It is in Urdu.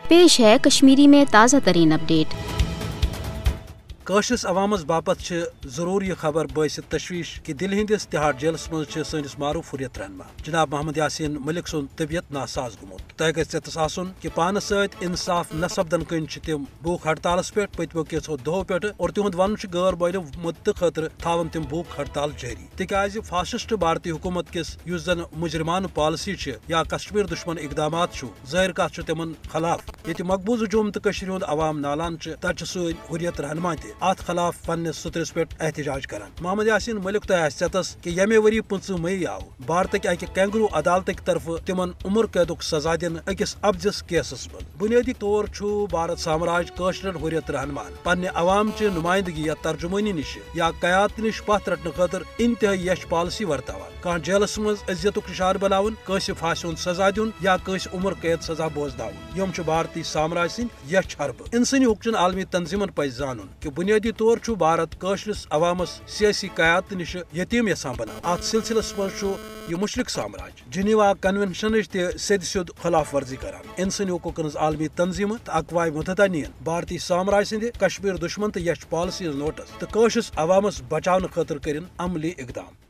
پیش ہے کشمیری میں تازہ ترین اپڈیٹ۔ قشرس عوامس باپت ضرور یہ خبر باعث تشویش کہ دل ہندس تہاڑ جیلس مز سنس معروف حریت رہنما جناب محمد یاسین ملک سن طبیعت ناساز گومت۔ تہ گژھِ ژےٚ آسن کہ پانس ست انصاف نہ سپدن کن تم بھوک ہڑتالس پہ پتمو کینژو دہو پہ اور تہد ون غیر بٲلغ مدت خاطر تھاون تم بھوک ہڑتال جاری تکیاز فاسسٹ بھارتی حکومت کس اس زن مجرمانہ پالسی یا کشمیر دشمن اقدامات ظاہر کت تمن خلاف یہ مقبوضہ جوم تو ہند عوام نالان تر سن حریت رہنما تہ ات خلاف پنس سترس پہ احتجاج کران۔ محمد یاسین ملک تہ ژےٚ کہ یمے ؤری 15 مئی آو بھارتک اکہ کینگرو عدالتک طرف تمن عمر قیدک سزا دن اکس ابزس کیسس من۔ بنیادی طور بھارت سامراج قشرن حریت رہنمان پنہ عوام چہ نمائندگی یا ترجمانی نش یا قیادت نش پتھ رٹنے خاطر انتہائی یش پالسی ورتوان۔ کان جیلس مز عزتک نشار بناون، کٲنٛسہِ پھانسہِ ہُنٛد سزا دیُن یا کٲنٛسہِ عمر قید سزا بوزناون یم بھارتی سامراج سٕنٛدۍ یش حربہٕ۔ انسانی حقوقچن عالمی تنظیمن پزِ زانُن کہ بنیادی طور بھارت قشرس عوامس سیاسی قیادت نش یتیم یژھان بنان۔ ات سلسلس مز یہ مشرق سامراج جنیوا کنونشن تہ سیٚد سیوٚد خلاف ورزی کران۔ انسانی حقوقن ہٕنٛز عالمی تنظیمہ تو اقوام متحدہ نین بھارتی سامراج سندِ کشمیر دشمن تو یش پالسی نوٹس تو قشرس عوامس بچاونہٕ خاطر کرن عملی اقدام۔